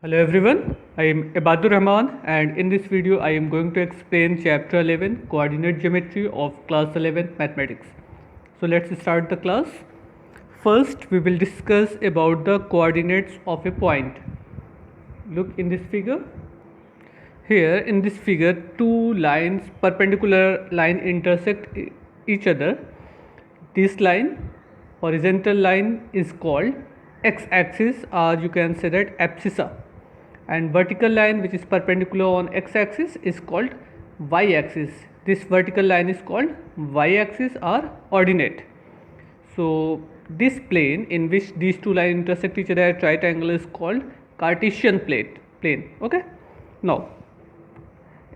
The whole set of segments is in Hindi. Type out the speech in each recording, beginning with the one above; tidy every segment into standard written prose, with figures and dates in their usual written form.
Hello everyone, I am Ibadur Rahman and in this video I am going to explain chapter 11 coordinate geometry of class 11 mathematics. So let's start the class. First we will discuss about the coordinates of a point. Look in this figure. Here in this figure two lines perpendicular line intersect each other. This line horizontal line is called x-axis or you can say that abscissa, and vertical line which is perpendicular on x-axis is called y-axis. This vertical line is called y-axis or ordinate. So this plane in which these two lines intersect each other at right angle is called Cartesian plane. Okay, now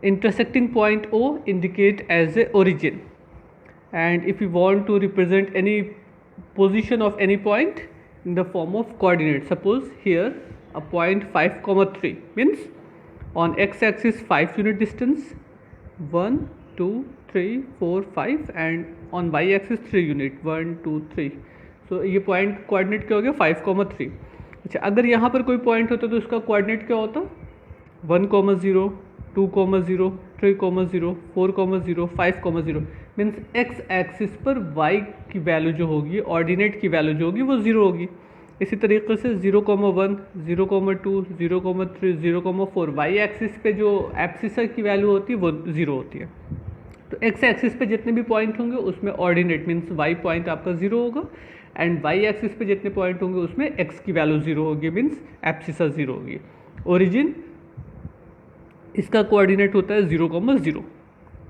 intersecting point O indicate as a origin, and if you want to represent any position of any point in the form of coordinate, suppose here a point 5, 3 means on x-axis 5 unit distance 1, 2, 3, 4, 5 and on y-axis 3 unit 1, 2, 3. So ये पॉइंट कोऑर्डिनेट क्या हो गया 5, 3. अच्छा, अगर यहाँ पर कोई पॉइंट होता तो उसका कोऑर्डिनेट क्या होता 1, 0, 2, 0, 3, 0, 4, 0, 5, 0 मीन्स एक्स एक्सिस पर y की वैल्यू जो होगी ऑर्डिनेट की वैल्यू जो होगी वो 0 होगी. इसी तरीके से 0,1, 0,2, 0,3, 0,4 वाई एक्सिस पे जो एब्सिसा की वैल्यू होती है वो 0 होती है. तो एक्स एक्सिस पे जितने भी पॉइंट होंगे उसमें ऑर्डिनेट मीन्स वाई पॉइंट आपका 0 होगा, एंड वाई एक्सिस पे जितने पॉइंट होंगे उसमें एक्स की वैल्यू 0 होगी मीन्स एब्सिसा 0 होगी. ओरिजिन इसका कोऑर्डिनेट होता है 0,0.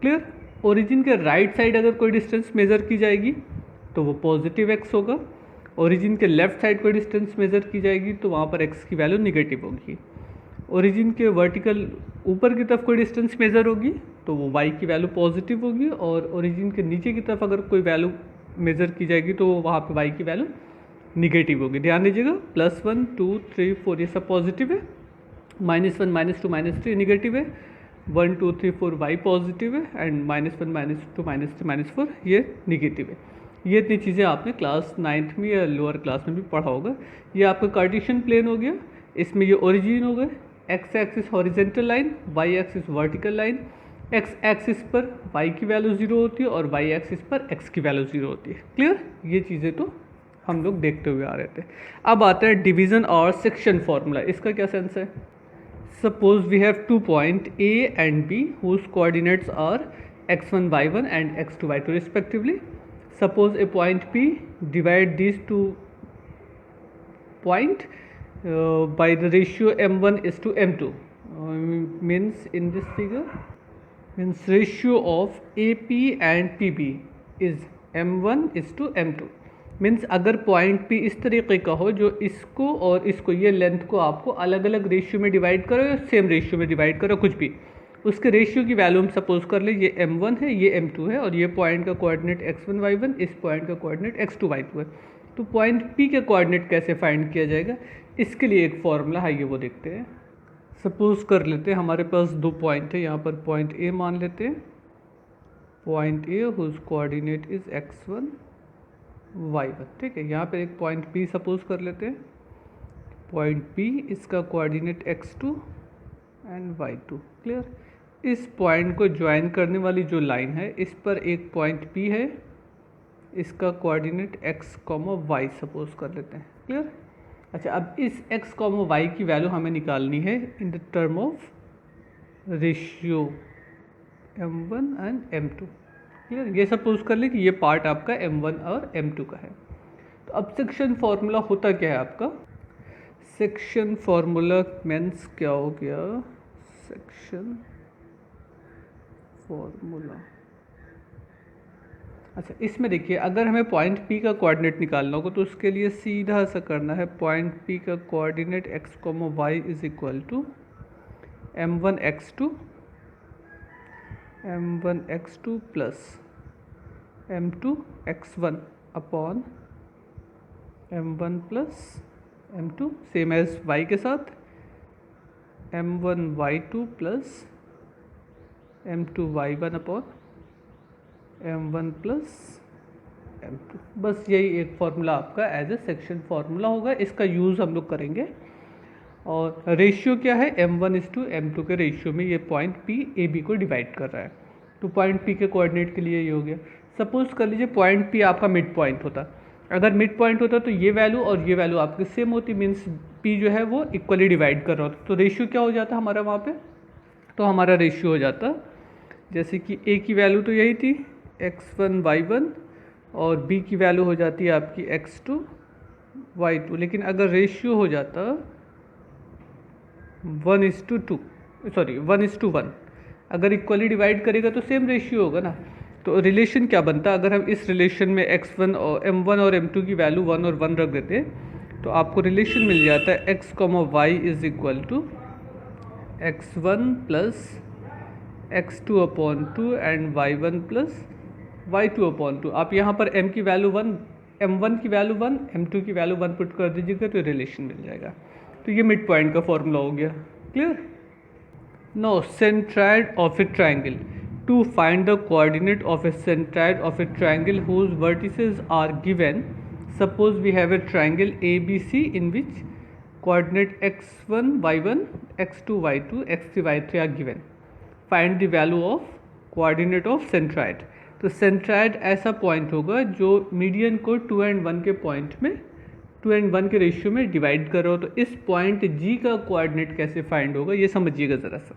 क्लियर. ओरिजिन के राइट साइड अगर कोई डिस्टेंस मेज़र की जाएगी तो वो पॉजिटिव एक्स होगा. ओरिजिन के लेफ्ट साइड कोई डिस्टेंस मेज़र की जाएगी तो वहाँ पर एक्स की वैल्यू निगेटिव होगी. ओरिजिन के वर्टिकल ऊपर की तरफ कोई डिस्टेंस मेज़र होगी तो वो वाई की वैल्यू पॉजिटिव होगी, और ओरिजिन के नीचे की तरफ अगर कोई वैल्यू मेज़र की जाएगी तो वहाँ पे वाई की वैल्यू निगेटिव होगी. ध्यान दीजिएगा, +1, 2, 3, 4 ये सब पॉजिटिव है, -1, -2, -3 निगेटिव है, 1, 2, 3, 4 वाई पॉजिटिव है, एंड -1, -2, -3, -4 ये निगेटिव है. ये इतनी चीज़ें आपने क्लास 9th में या लोअर क्लास में भी पढ़ा होगा. ये आपका कार्टेशियन प्लेन हो गया. इसमें ये ओरिजिन हो गए, X axis horizontal line, Y axis vertical line. X axis पर वाई की वैल्यू 0 होती है और वाई एक्सिस पर एक्स की वैल्यू 0 होती है. क्लियर. ये चीज़ें तो हम लोग देखते हुए आ रहे थे. अब आता है डिवीज़न और सेक्शन फार्मूला. इसका क्या सेंस है. Suppose we have 2 points A and B whose coordinates are x1, y1 and x2, y2 respectively. Suppose a point P, divide these two points by the ratio m1 is to m2. Means in this figure means ratio of AP and PB is m1 is to m2. Means अगर पॉइंट पी इस तरीके का हो जो इसको और इसको ये लेंथ को आपको अलग अलग रेशियो में डिवाइड करो या सेम रेशियो में डिवाइड करो, कुछ भी उसके रेशियो की वैल्यू हम सपोज कर ले ये m1 है ये m2 है, और ये पॉइंट का कोऑर्डिनेट x1 y1, इस पॉइंट का कोऑर्डिनेट x2 y2 है. तो पॉइंट पी के कोऑर्डिनेट कैसे फाइंड किया जाएगा, इसके लिए एक फॉर्मूला है, ये वो देखते हैं. सपोज कर लेते हैं हमारे पास दो पॉइंट है, यहाँ पर पॉइंट ए मान लेते हैं, point A whose coordinate is x1 y1. ठीक है. यहाँ पे एक पॉइंट P सपोज कर लेते हैं, पॉइंट P इसका coordinate x2 and y2. Clear. इस पॉइंट को ज्वाइन करने वाली जो लाइन है इस पर एक पॉइंट P है, इसका कोऑर्डिनेट x, y सपोज कर लेते हैं. क्लियर. अच्छा, अब इस x, y की वैल्यू हमें निकालनी है in the term of ratio m1 and m2. Clear. ये सपोज कर ले कि ये पार्ट आपका m1 और m2 का है. तो अब सेक्शन फार्मूला होता क्या है आपका. सेक्शन फार्मूला मीन्स क्या हो गया, सेक्शन फार्मूला. अच्छा, इसमें देखिए अगर हमें पॉइंट P का कोऑर्डिनेट निकालना होगा तो उसके लिए सीधा सा करना है, पॉइंट P का coordinate x, y is equal to m1 x2 plus m2 x1 upon m1 plus m2, same as y के साथ m1 y2 plus m2 y1 upon m1 plus m2. बस यही एक फार्मूला आपका एज ए सेक्शन फार्मूला होगा. इसका यूज़ हम लोग करेंगे और रेशियो क्या है, m1:m2 के रेशियो में ये पॉइंट P AB को डिवाइड कर रहा है। तो पॉइंट P के कोऑर्डिनेट के लिए ये हो गया। सपोज कर लीजिए पॉइंट P आपका मिड पॉइंट होता, अगर मिड पॉइंट होता तो ये वैल्यू और ये वैल्यू आपकी सेम होती, मीन्स P जो है वो इक्वली डिवाइड कर रहा होता। तो रेशियो क्या हो जाता हमारा वहाँ पे, तो हमारा रेशियो हो जाता जैसे कि A की वैल्यू तो यही थी x1 y1 और B की वैल्यू हो जाती है आपकी x2 y2, लेकिन अगर रेशियो हो जाता 1:2, सॉरी 1:1, अगर इक्वली डिवाइड करेगा तो सेम रेशियो होगा ना। तो रिलेशन क्या बनता, अगर हम इस रिलेशन में x1 और m1 और m2 की वैल्यू 1 और 1 रख देते तो आपको रिलेशन मिल जाता है x, y is equal to x1 plus x2/2 and y1 plus y2/2। आप यहाँ पर m की वैल्यू 1, m1 की वैल्यू 1, m2 की वैल्यू 1 पुट कर दीजिएगा तो रिलेशन मिल जाएगा। तो ये मिड पॉइंट का फॉर्मूला हो गया। Clear. Now centroid of a triangle, to find the coordinate of a centroid of a triangle whose vertices are given. Suppose we have a triangle ABC in which coordinate x1 y1, x2 y2, x3 y3 are given. Find the value of coordinate of centroid. तो सेंट्राइड ऐसा पॉइंट होगा जो मीडियन को 2 and 1 के पॉइंट में 2 and 1 के रेशियो में डिवाइड कर रहा हो। तो इस पॉइंट G का कोऑर्डिनेट कैसे फाइंड होगा ये समझिएगा ज़रा सा।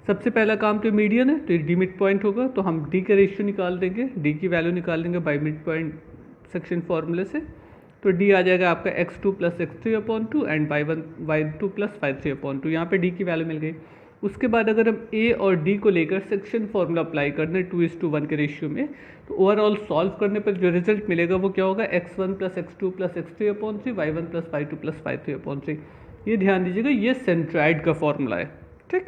सबसे पहला काम तो मीडियन है, तो डी मिड पॉइंट होगा, तो हम D का रेशियो निकाल देंगे, D की वैल्यू निकाल देंगे बाई मिड पॉइंट सेक्शन फॉर्मूले से। तो D आ जाएगा आपका x2 plus x3/2 and y2 plus y3/2। यहाँ पे D की वैल्यू मिल गई। उसके बाद अगर हम A और D को लेकर सेक्शन फॉर्मूला अप्लाई कर दें 2:1 के रेशियो में, तो ओवरऑल सॉल्व करने पर जो रिजल्ट मिलेगा वो क्या होगा, x1 plus x2 plus x3/3, y1 plus y2 plus y3/3। ये ध्यान दीजिएगा, ये सेंट्राइड का फॉर्मूला है। ठीक,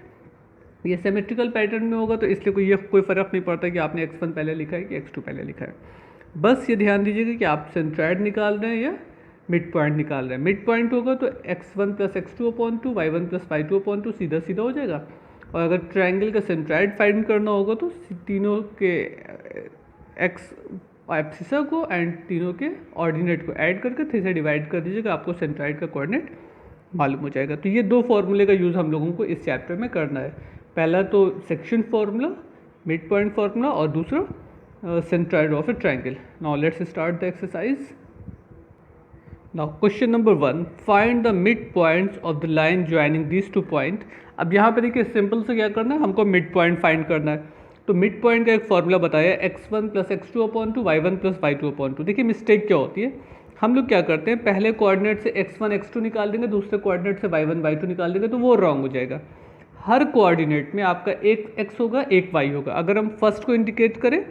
ये सिमेट्रिकल पैटर्न में होगा तो इसलिए कोई फ़र्क नहीं पड़ता कि आपने x1 पहले लिखा है कि x2 पहले लिखा है। बस ये ध्यान दीजिएगा कि आप सेंट्राइड निकाल रहे हैं या मिड पॉइंट निकाल रहे हैं। मिड पॉइंट होगा तो x1 plus x2/2, y1 plus y2/2 सीधा सीधा हो जाएगा। और अगर ट्रायंगल का सेंट्राइड फाइंड करना होगा तो तीनों के x एब्सिसा को एंड तीनों के ऑर्डिनेट को ऐड करके 3 से डिवाइड कर दीजिएगा, आपको सेंट्राइड का कोऑर्डिनेट मालूम हो जाएगा। तो ये दो फॉर्मूले का यूज़ हम लोगों को इस चैप्टर में करना है। पहला तो section formula, mid point formula, और दूसरा centroid of A triangle. Now let's start the exercise. Now question number 1, find the midpoints of the line joining these two point। अब यहाँ पे देखिए सिंपल से क्या करना है, हमको मिड पॉइंट फाइंड करना है। तो मिड पॉइंट का एक फॉर्मूला बताया x1 plus x2/2, y1 plus y2/2। देखिए मिस्टेक क्या होती है, हम लोग क्या करते हैं पहले कोऑर्डिनेट से x1 x2 निकाल देंगे, दूसरे कोऑर्डिनेट से y1 y2 निकाल देंगे, तो वो रॉन्ग हो जाएगा। हर कोऑर्डिनेट में आपका एक x होगा एक y होगा। अगर हम फर्स्ट को इंडिकेट करें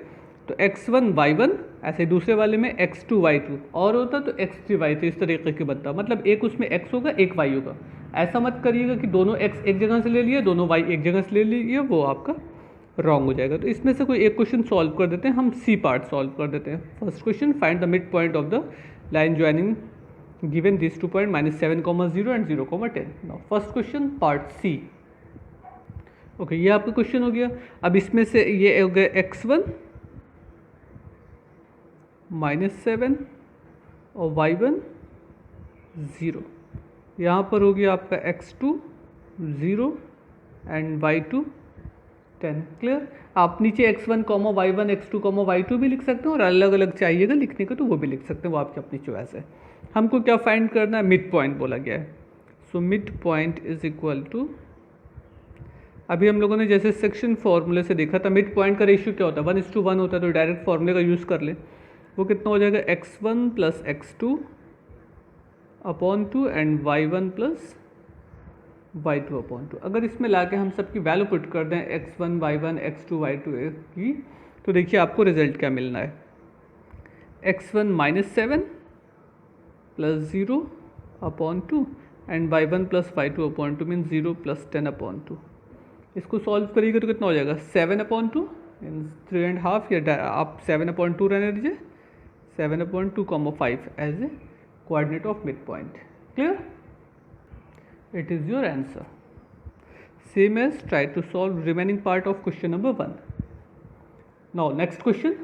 तो x1 y1, ऐसे दूसरे वाले में x2 y2, और होता तो x3 y3, इस तरीके के बनता। मतलब एक उसमें x होगा एक y होगा। ऐसा मत करिएगा कि दोनों x एक जगह से ले लिए दोनों y एक जगह से ले लिए, वो आपका रॉन्ग हो जाएगा। तो इसमें से कोई एक क्वेश्चन सॉल्व कर देते हैं, हम सी पार्ट सॉल्व कर देते हैं। First question, find the mid point of the line joining given this 2 point -7,0 and 0,10। Now first question part C. Okay, ये आपका क्वेश्चन हो गया। अब इसमें से ये हो गया x1 -7 और y1 0। यहाँ पर हो गया आपका x2 0 एंड y2 10। क्लियर। आप नीचे x1, y1, x2, y2 भी लिख सकते हैं, और अलग अलग चाहिएगा लिखने का तो वो भी लिख सकते हैं, वो आपकी अपनी चॉइस है। हमको क्या फाइंड करना है, मिड पॉइंट बोला गया है। So mid point is equal to, अभी हम लोगों ने जैसे सेक्शन फॉर्मूले से देखा था मिड पॉइंट का रेशियो क्या होता है, 1:1 होता है। तो डायरेक्ट फॉर्मूले का यूज़ कर ले, वो कितना हो जाएगा, x1 plus x2/2 and y1 plus y2/2। अगर इसमें लाके हम सबकी वैल्यू पुट कर दें x1 y1 x2 y2 की, तो देखिए आपको रिजल्ट क्या मिलना है, x1 -7 plus 0/2 and y1 plus y2/2 mean 0 plus 10/2। इसको सॉल्व करिएगा तो कितना हो जाएगा, 7/2 मीन 3.5, या आप 7/2 रहने दीजिए, 7/2, 5 as a coordinate of mid point. Clear, it is your answer. Same as try to solve remaining part of question number 1। Now next question.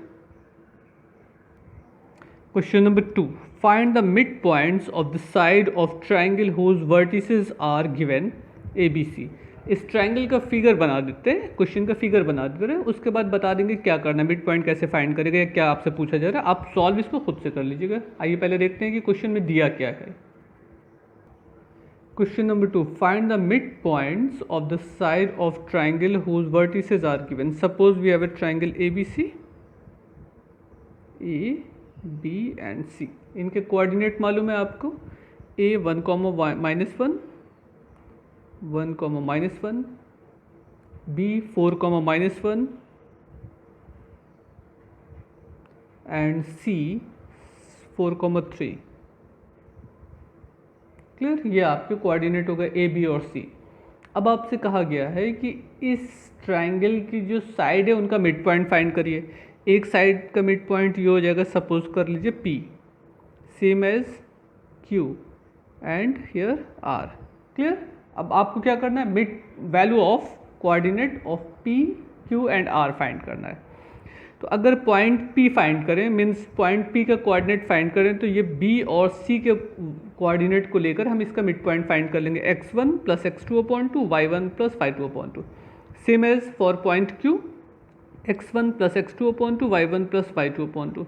Question number 2. Find the midpoints of the side of triangle whose vertices are given ABC. इस ट्रायंगल का फिगर बना देते हैं, क्वेश्चन का फिगर बना देते हैं, उसके बाद बता देंगे क्या करना है, मिड पॉइंट कैसे फाइंड करेगा या क्या आपसे पूछा जा रहा है। आप सॉल्व इसको खुद से कर लीजिएगा। आइए पहले देखते हैं कि क्वेश्चन में दिया क्या है। Question number 2. Find the mid points of the side of triangle whose vertices are given. Suppose we have a triangle ABC, A, B and C। इनके कोऑर्डिनेट मालूम है आपको, A 1, -1, 1, -1, B 4, -1 and C 4, 3। Clear, ये आपके कोऑर्डिनेट हो गए A, B और C। अब आपसे कहा गया है कि इस ट्राइंगल की जो साइड है उनका मिड पॉइंट फाइंड करिए। एक साइड का मिड पॉइंट ये हो जाएगा, सपोज कर लीजिए P, same as Q and here R। Clear, अब आपको क्या करना है, mid value of coordinate of P, Q and R find करना है। तो अगर पॉइंट P फाइंड करें, मीन्स पॉइंट P का कोऑर्डिनेट फाइंड करें, तो ये B और C के कोऑर्डिनेट को लेकर हम इसका मिड पॉइंट फाइंड कर लेंगे, x1 + x2/2, y1 + y2/2। Same as for point Q, x1 + x2/2, y1 + y2/2।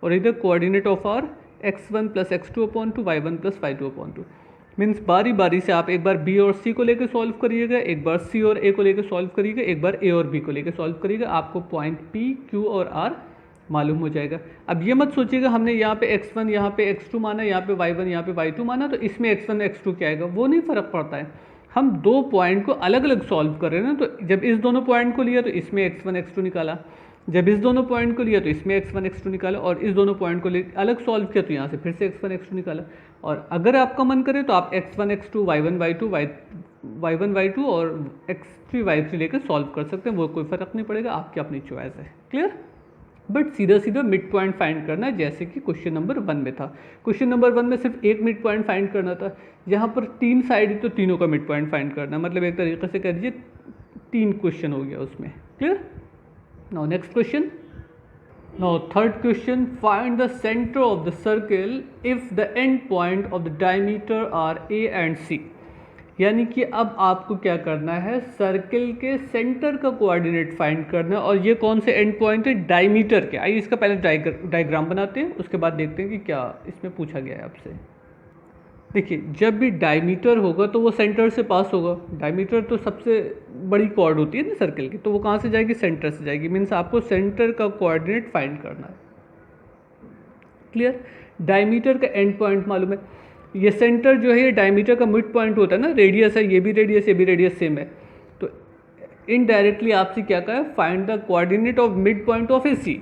और इधर coordinate of R x1 + x2/2, y1 + y2/2। Means बारी बारी से आप एक बार B और C को लेकर सॉल्व करिएगा, एक बार C और A को लेकर सॉल्व करिएगा, एक बार A और B को लेकर सॉल्व करिएगा। आपको पॉइंट P, Q और R मालूम हो जाएगा। अब ये मत सोचिएगा हमने यहाँ पे x1 यहाँ पे x2 माना, यहाँ पे y1 यहाँ पे y2 माना, तो इसमें x1 x2 क्या आएगा, वो नहीं फ़र्क पड़ता है। हम दो पॉइंट को अलग अलग सॉल्व कर रहे हैं ना, तो जब इस दोनों पॉइंट को लिया तो इसमें x1 x2 निकाला, जब इस दोनों पॉइंट को लिया तो इसमें x1 x2 निकाला, और इस दोनों पॉइंट को अलग सॉल्व किया तो यहाँ से फिर से x1 x2 निकाला। और अगर आपका मन करे तो आप x1 x2, y1 y2, y1 y2 और x3 y3 लेकर सॉल्व कर सकते हैं, वो कोई फ़र्क नहीं पड़ेगा, आपकी अपनी चॉइस है। क्लियर, बट सीधा सीधा मिड पॉइंट फाइंड करना है, जैसे कि क्वेश्चन नंबर 1 में था। क्वेश्चन नंबर 1 में सिर्फ एक मिड पॉइंट फाइंड करना था, यहाँ पर 3 साइड है तो तीनों का मिड पॉइंट फाइंड करना है, मतलब एक तरीके से कह दीजिए 3 क्वेश्चन हो गया उसमें। Clear, now next question. Now third question, find the center of the circle if the end point of the diameter are A and C। यानी कि अब आपको क्या करना है, सर्कल के सेंटर का कोऑर्डिनेट फाइंड करना है, और ये कौन से एंड पॉइंट है, डायमीटर के। आइए इसका पहले डायग्राम बनाते हैं, उसके बाद देखते हैं कि क्या इसमें पूछा गया है आपसे। देखिए, जब भी डायमीटर होगा तो वो सेंटर से पास होगा। डायमीटर तो सबसे बड़ी कॉर्ड होती है ना सर्कल की, तो वो कहाँ से जाएगी, सेंटर से जाएगी। मीन्स आपको सेंटर का कोऑर्डिनेट फाइंड करना है। क्लियर, डायमीटर का एंड पॉइंट मालूम है, ये सेंटर जो है ये डायमीटर का मिड पॉइंट होता है ना, रेडियस है, ये भी रेडियस सेम है। तो इनडायरेक्टली आपसे क्या कहा है, find the coordinate of mid point of AC।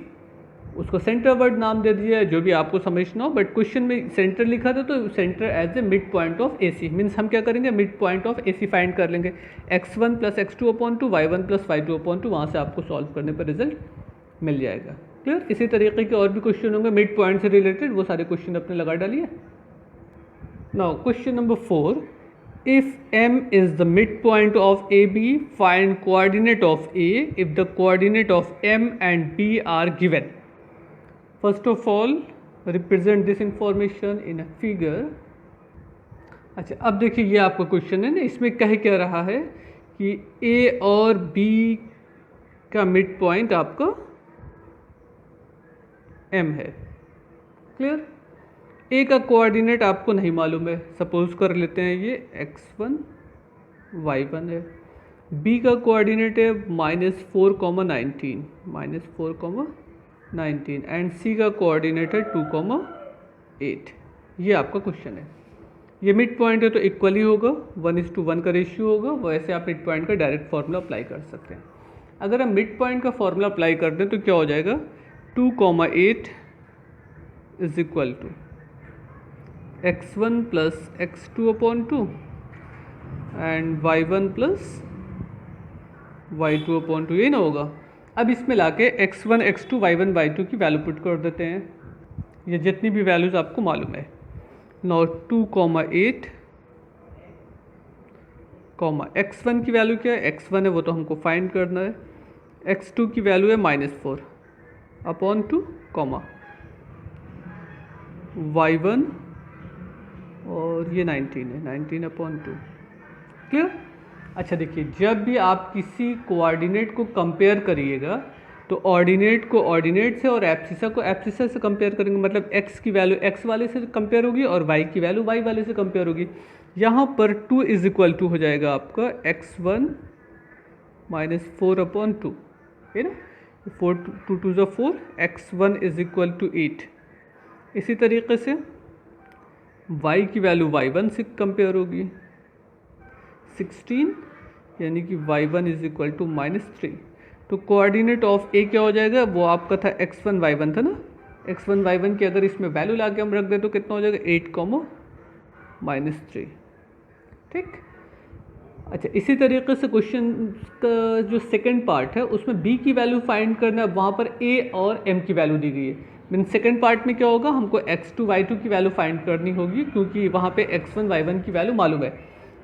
उसको सेंटर वर्ड नाम दे दिया, जो भी आपको समझना हो, बट क्वेश्चन में सेंटर लिखा था तो centre as a mid point of AC। Means हम क्या करेंगे, mid point of AC find कर लेंगे, x1 + x2/2, y1 + y2/2। वहाँ से आपको सॉल्व करने पर रिजल्ट मिल जाएगा। क्लियर, इसी तरीके के और भी क्वेश्चन होंगे मिड पॉइंट से रिलेटेड, वो सारे क्वेश्चन अपने लगा डालिए। Now question number 4, if M is the midpoint of AB, find coordinate of A if the coordinate of M and B are given। First of all, represent this information in a figure। अच्छा, अब देखिए ये आपका क्वेश्चन है ना, इसमें कह क्या रहा है कि A और B का मिड पॉइंट आपका M है। क्लियर, A का कोऑर्डिनेट आपको नहीं मालूम है, सपोज कर लेते हैं ये x1 y1 है। B का कोऑर्डिनेट है -4, 19 एंड C का कोऑर्डिनेट है 2, 8। ये आपका क्वेश्चन है। ये मिड पॉइंट है तो इक्वली होगा, 1:1 का रेशियो होगा। वैसे आप मिड पॉइंट का डायरेक्ट फार्मूला अप्लाई कर सकते हैं। अगर हम मिड पॉइंट का फार्मूला अप्लाई कर दें तो क्या हो जाएगा, 2, 8 is equal to x1 + x2/2 and y1 + y2/2। ये ना होगा। अब इसमें लाके x1, x2, y1, y2 की वैल्यू पुट कर देते हैं, ये जितनी भी वैल्यूज आपको मालूम है। नाउ 2, 8, x1 की वैल्यू क्या है, x1 है वो तो हमको फाइंड करना है, x2 की वैल्यू है -4/2, y1 और ये 19 है, 19/2। क्लियर? अच्छा देखिए, जब भी आप किसी कोऑर्डिनेट को कंपेयर करिएगा तो ऑर्डिनेट को ऑर्डिनेट से और एब्सिसा को एब्सिसा से कंपेयर करेंगे, मतलब x की वैल्यू x वाले से कंपेयर होगी और y की वैल्यू y वाले से कंपेयर होगी। यहाँ पर 2 = हो जाएगा आपका x1 - 4/2, है ना। 4 2 2 4, x1 = 8। इसी तरीके से y की वैल्यू y1 से कंपेयर होगी 16, यानी कि y1 = -3। तो कोऑर्डिनेट ऑफ ए क्या हो जाएगा, वो आपका था x1 y1 था ना, x1 y1 की अगर इसमें वैल्यू ला के हम रख दें तो कितना हो जाएगा 8, -3। ठीक। अच्छा, इसी तरीके से क्वेश्चन का जो सेकंड पार्ट है उसमें b की वैल्यू फाइंड करना है, वहाँ पर a और m की वैल्यू दी गई है। मीन सेकंड पार्ट में क्या होगा, हमको x2 y2 की वैल्यू फाइंड करनी होगी, क्योंकि वहाँ पे x1 y1 की वैल्यू मालूम है।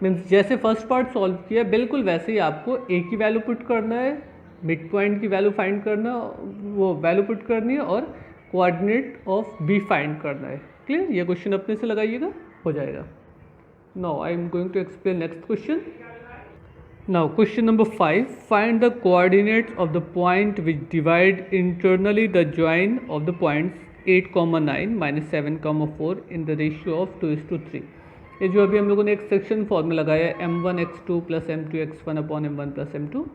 मीन्स जैसे फर्स्ट पार्ट सॉल्व किया बिल्कुल वैसे ही आपको a की वैल्यू पुट करना है, मिड पॉइंट की वैल्यू फाइंड करना, वो वैल्यू पुट करनी है, और कोऑर्डिनेट ऑफ बी फाइंड करना है। क्लियर? ये क्वेश्चन अपने से लगाइएगा, हो जाएगा। Now I am going to explain next question. Now question number 5, find the coordinates of the point which divide internally the join of the points 8,9 - 7,4 in the ratio of 2:3। ये जो अभी हम लोगों ने एक सेक्शन फॉर्मूला लगाया है, m1x2 + m2x1/m1 + m2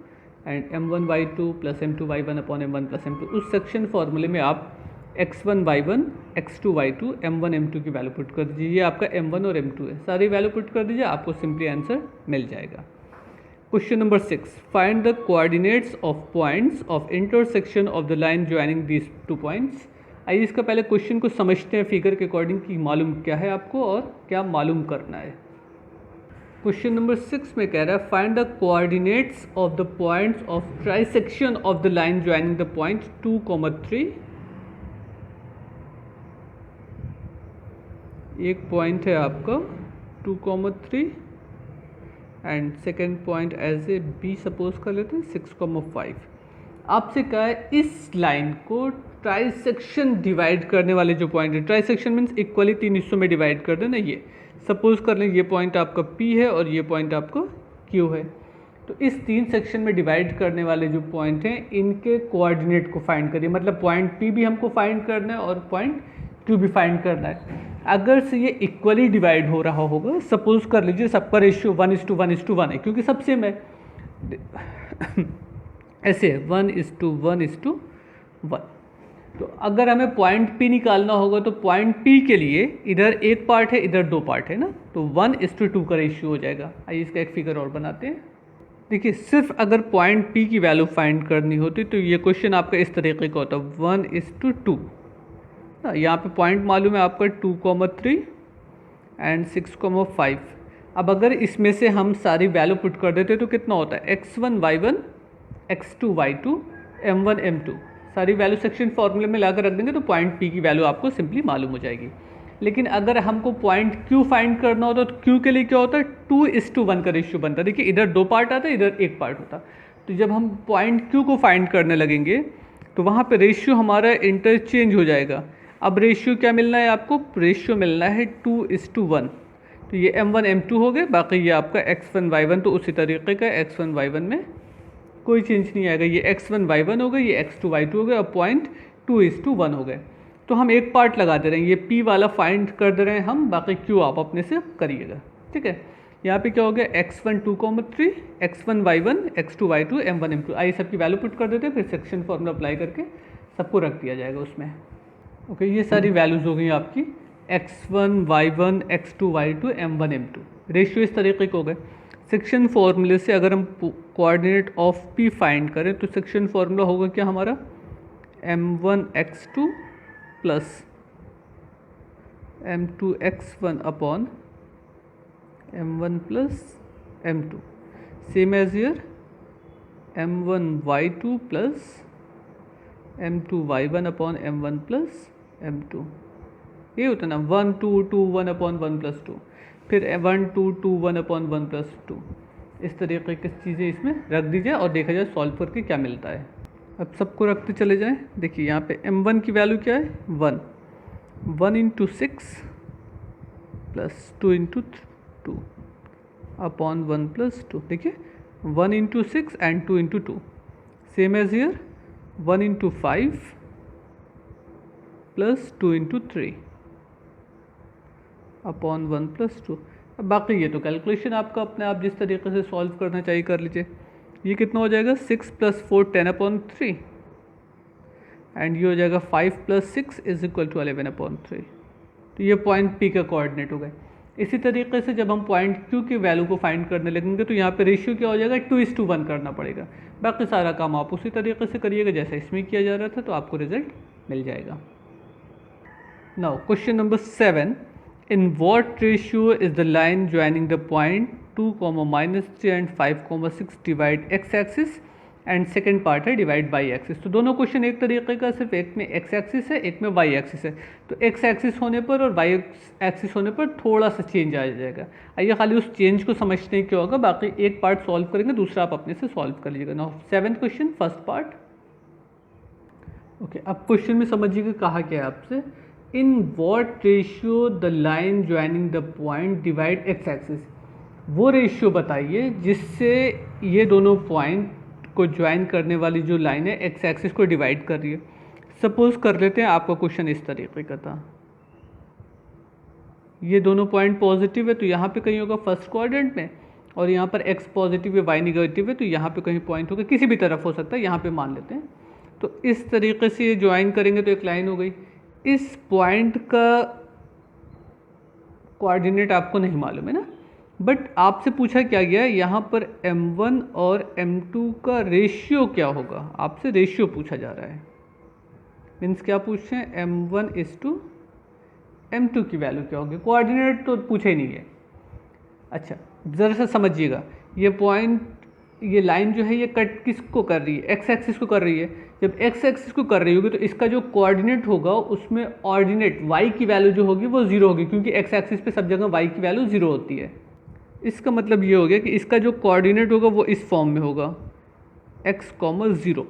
and m1y2 + m2y1/m1 + m2। उस सेक्शन फार्मूले में आप x1 y1, x2 y2, m1 m2 की वैल्यू पुट कर दीजिए। ये आपका m1 और m2 है, सारी वैल्यू पुट कर दीजिए, आपको सिंपली आंसर मिल जाएगा। Question number 6, find the coordinates of points of intersection of the line joining these 2 points. आइए इसका पहले क्वेश्चन को समझते हैं फिगर के अकॉर्डिंग कि मालूम क्या है आपको और क्या मालूम करना है। क्वेश्चन नंबर 6 में कह रहा है find the coordinates of the points of trisection of the line joining the point 2,3। एक पॉइंट है आपका 2,3 and second point as A B suppose कर लेते हैं 6,5। आपसे कहा है इस लाइन को ट्राइसेक्शन डिवाइड करने वाले जो पॉइंट है, ट्राइसेक्शन मीन्स इक्वली 3 हिस्सों में डिवाइड कर देना। ये सपोज कर लें ये पॉइंट आपका P है और ये पॉइंट आपका Q है। तो इस 3 सेक्शन में डिवाइड करने वाले जो पॉइंट हैं इनके कोऑर्डिनेट को फाइंड करिए, मतलब पॉइंट P भी हमको फाइंड करना है और पॉइंट Q भी फाइंड करना है। अगर से ये इक्वली डिवाइड हो रहा होगा, सपोज कर लीजिए सबका रेशियो 1:1:1 है, क्योंकि सब सेम है ऐसे 1:1:1। तो अगर हमें पॉइंट P निकालना होगा तो पॉइंट P के लिए इधर एक पार्ट है इधर 2 पार्ट है ना, तो 1:2 का रेशियो हो जाएगा। आइए इसका एक फिगर और बनाते हैं। देखिए, सिर्फ अगर पॉइंट P की वैल्यू फाइंड करनी होती तो ये क्वेश्चन आपका इस तरीके का होता, 1:2 ना। यहाँ पे पॉइंट मालूम है आपका 2,3 एंड 6,5। अब अगर इसमें से हम सारी वैल्यू पुट कर देते तो कितना होता है, x1 y1, x2 y2, m1 m2 सारी वैल्यू सेक्शन फॉर्मूले में लाकर रख देंगे तो पॉइंट P की वैल्यू आपको सिंपली मालूम हो जाएगी। लेकिन अगर हमको पॉइंट Q फाइंड करना होता तो Q के लिए क्या होता है, 2:1 का रेशियो बनता है। देखिए इधर 2 पार्ट आता है इधर एक पार्ट होता। तो जब हम पॉइंट Q को फाइंड करने लगेंगे तो वहाँ पे रेशियो हमारा इंटरचेंज हो जाएगा। अब रेशियो क्या मिलना है आपको, रेशियो मिलना है 2:1। तो ये m1 m2 हो गए, बाकी ये आपका x1 y1 तो उसी तरीके का x1 y1 में कोई चेंज नहीं आएगा। ये x1 y1 हो गए, ये x2 y2 हो गए, अब पॉइंट 2:1 हो गए। तो हम एक पार्ट लगा दे रहे हैं, ये P वाला फाइंड कर दे रहे हैं हम, बाकी Q आप अपने से करिएगा। ठीक है, यहाँ पे क्या हो गया, x1 2,3, x1 y1, x2 y2, m1 m2। आइए सबकी वैल्यू पुट कर देते हैं, फिर सेक्शन फॉर्मूला अप्लाई करके सबको रख दिया जाएगा उसमें। ओके, ये सारी वैल्यूज़ हो गई आपकी x1 y1, x2 y2, m1 m2। Ratio इस तरीके के हो गए। सेक्शन फॉर्मूले से अगर हम कोऑर्डिनेट ऑफ P फाइंड करें तो सेक्शन फॉर्मूला होगा क्या हमारा, m1 x2 plus m2 x1 upon m1 plus m2, same as here m1 y2 plus m2 y1 upon m1 plus m2। ये होता है ना 1 2 2 1 अपॉन 1 प्लस 2, फिर 1 2 2 1 अपॉन 1 प्लस 2। इस तरीके की चीज़ें इसमें रख दी जाए और देखा जाए सॉल्व करके क्या मिलता है। अब सबको रखते चले जाएं। देखिए यहाँ पे m1 की वैल्यू क्या है 1, 1 into 6 plus 2 into 2 upon 1 plus 2। देखिए 1 into 6 and 2 into 2, same as here 1 into 5 plus 2 into 3 upon 1 plus 2। अब बाकी ये तो कैलकुलेशन आपका अपने आप जिस तरीके से सॉल्व करना चाहिए कर लीजिए। ये कितना हो जाएगा 6 प्लस 4 10/3 एंड ये हो जाएगा 5 प्लस 6 इज इक्वल टू 11/3। तो ये पॉइंट पी का कोऑर्डिनेट हो गए। इसी तरीके से जब हम पॉइंट क्यू की वैल्यू को फाइंड करने लगेंगे तो यहाँ पे रेशियो क्या हो जाएगा 2:1 करना पड़ेगा। बाकी सारा काम आप उसी तरीके से करिएगा जैसा इसमें किया जा रहा था, तो आपको रिजल्ट मिल जाएगा। Now question number 7, in what ratio is the line joining the point 2, -3 and 5, 6 divide x axis and second part है डिवाइड बाई एक्सिस। तो दोनों क्वेश्चन एक तरीके का, सिर्फ एक में एक्स एक्सिस है एक में वाई एक्सिस है। तो एक्स एक्सिस होने पर और वाई एक्सिस होने पर थोड़ा सा चेंज आ जाएगा। आइए खाली उस चेंज को समझने क्या होगा, बाकी एक पार्ट सॉल्व करेंगे दूसरा आप अपने से सॉल्व कर लीजिएगा। Now 7th question first part. Okay, अब क्वेश्चन में समझिएगा कहा क्या है आपसे, in what ratio the line joining the point divide x axis. वो रेशियो बताइए जिससे ये दोनों पॉइंट को ज्वाइन करने वाली जो लाइन है एक्स एक्सिस को डिवाइड कर रही है। सपोज कर लेते हैं आपका क्वेश्चन इस तरीके का था, ये दोनों पॉइंट पॉजिटिव है तो यहाँ पे कहीं होगा फर्स्ट क्वाड्रेंट में, और यहाँ पर एक्स पॉजिटिव है वाई निगेटिव है तो यहाँ पे कहीं पॉइंट होगा, किसी भी तरफ हो सकता है, यहाँ पे मान लेते हैं। तो इस तरीके से ये ज्वाइन करेंगे तो एक लाइन हो गई। इस पॉइंट का कोऑर्डिनेट आपको नहीं मालूम है ना, बट आपसे पूछा क्या गया है यहाँ पर m1 और m2 का रेशियो क्या होगा, आपसे रेशियो पूछा जा रहा है। मीन्स क्या पूछ रहे हैं, m1 इज टू m2 की वैल्यू क्या होगी, कोऑर्डिनेट तो पूछे ही नहीं है। अच्छा ज़रा सा समझिएगा, ये पॉइंट ये लाइन जो है ये कट किसको कर रही है, एक्स एक्सिस को कर रही है। जब एक्स एक्सिस को कर रही होगी तो इसका जो कोऑर्डिनेट होगा उसमें ऑर्डिनेट वाई की वैल्यू जो होगी वो जीरो होगी, क्योंकि एक्स एक्सिस पे सब जगह वाई की वैल्यू जीरो होती है। इसका मतलब ये हो गया कि इसका जो कोऑर्डिनेट होगा वो इस फॉर्म में होगा x, 0।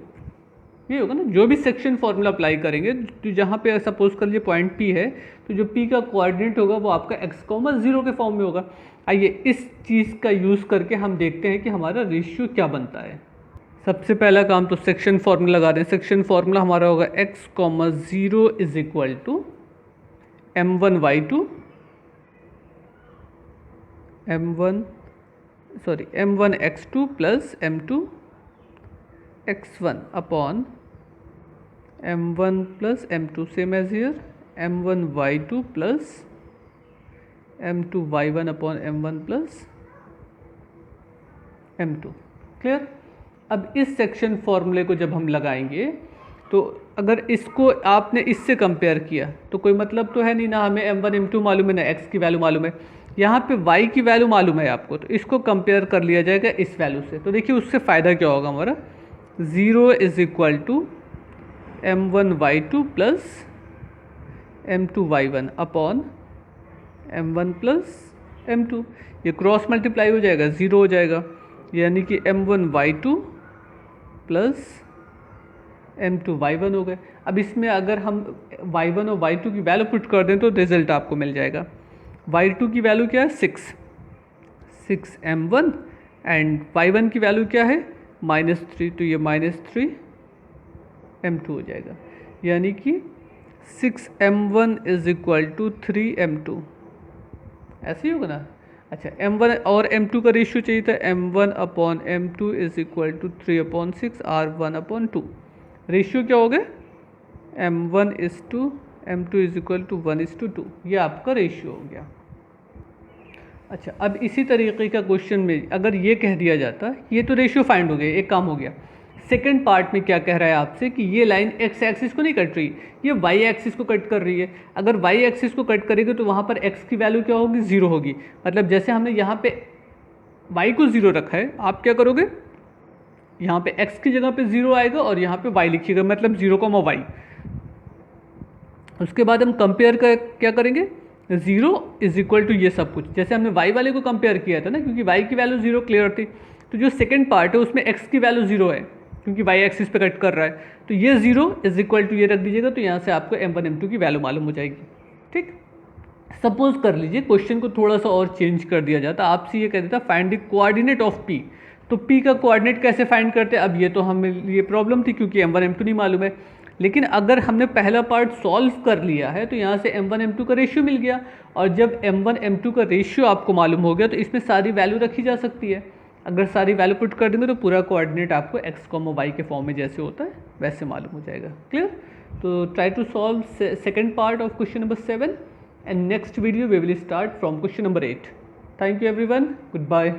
ये होगा ना, जो भी सेक्शन फॉर्मूला अप्लाई करेंगे तो जहाँ पे सपोज कर लीजिए पॉइंट P है तो जो P का कोऑर्डिनेट होगा वो आपका x, 0 के फॉर्म में होगा। आइए इस चीज़ का यूज़ करके हम देखते हैं कि हमारा रेशियो क्या बनता है। सबसे पहला काम तो सेक्शन फार्मूला लगा दें। सेक्शन फार्मूला हमारा होगा x, 0 is equal to m1 x2 plus m2 x1 upon m1 plus m2, same as here m1 y2 plus m2 y1 upon m1 plus m2। Clear. अब इस सेक्शन फॉर्मूले को जब हम लगाएंगे तो अगर इसको आपने इससे कंपेयर किया तो कोई मतलब तो है नहीं ना, हमें m1 m2 मालूम है ना x की वैल्यू मालूम है, यहाँ पे y की वैल्यू मालूम है आपको, तो इसको कंपेयर कर लिया जाएगा इस वैल्यू से। तो देखिए उससे फ़ायदा क्या होगा हमारा, 0 is equal to m1 y2 plus m2 y1 upon m1 plus m2। ये क्रॉस मल्टीप्लाई हो जाएगा, 0 हो जाएगा, यानी कि m1 y2 plus m2 y1 हो गए। अब इसमें अगर हम y1 और y2 की वैल्यू पुट कर दें तो रिजल्ट आपको मिल जाएगा। y2 की वैल्यू क्या है 6 m1 एंड y1 की वैल्यू क्या है -3, तो ये -3 m2 हो जाएगा, यानी कि 6 m1 is equal to 3 m2। ऐसे ही होगा ना। अच्छा m1 और m2 का रेशियो चाहिए था, m1 upon m2 is equal to 3/6 r1/2। Ratio क्या हो गया, m1 is to m2 is equal to 1:2। ये आपका रेशियो हो गया। अच्छा अब इसी तरीके का क्वेश्चन में अगर ये कह दिया जाता, ये तो रेशियो फाइंड हो गया, एक काम हो गया। सेकंड पार्ट में क्या कह रहा है आपसे कि ये लाइन एक्स एक्सिस को नहीं कट रही, ये वाई एक्सिस को कट कर रही है। अगर वाई एक्सिस को कट करेगी तो वहाँ पर एक्स की वैल्यू क्या होगी, 0 होगी। मतलब जैसे हमने यहाँ पे वाई को 0 रखा है, आप क्या करोगे, यहाँ पे एक्स की जगह पे 0 आएगा और यहाँ पे वाई लिखिएगा, मतलब 0, y। उसके बाद हम कंपेयर क्या करेंगे, 0 इज इक्वल टू ये सब कुछ, जैसे हमने y वाले को कंपेयर किया था ना, क्योंकि y की वैल्यू 0 क्लियर थी। तो जो सेकंड पार्ट है उसमें x की वैल्यू 0 है क्योंकि y एक्सिस पे कट कर रहा है, तो ये 0 इज इक्वल टू ये रख दीजिएगा, तो यहाँ से आपको m1 m2 की वैल्यू मालूम हो जाएगी। ठीक। सपोज कर लीजिए क्वेश्चन को थोड़ा सा और चेंज कर दिया जाता, आपसे ये कह देता find the coordinate of P, तो पी का कोऑर्डिनेट कैसे फाइंड करते हैं। अब ये तो हमें ये प्रॉब्लम थी क्योंकि m1 m2 नहीं मालूम है, लेकिन अगर हमने पहला पार्ट सॉल्व कर लिया है तो यहाँ से m1 m2 का रेशियो मिल गया, और जब m1 m2 का रेशियो आपको मालूम हो गया तो इसमें सारी वैल्यू रखी जा सकती है। अगर सारी वैल्यू पुट कर देंगे तो पूरा कोऑर्डिनेट आपको x, y के फॉर्म में जैसे होता है वैसे मालूम हो जाएगा। क्लियर। तो try to solve second part of question number 7 and next video we will start from question number 8. Thank you everyone. Goodbye.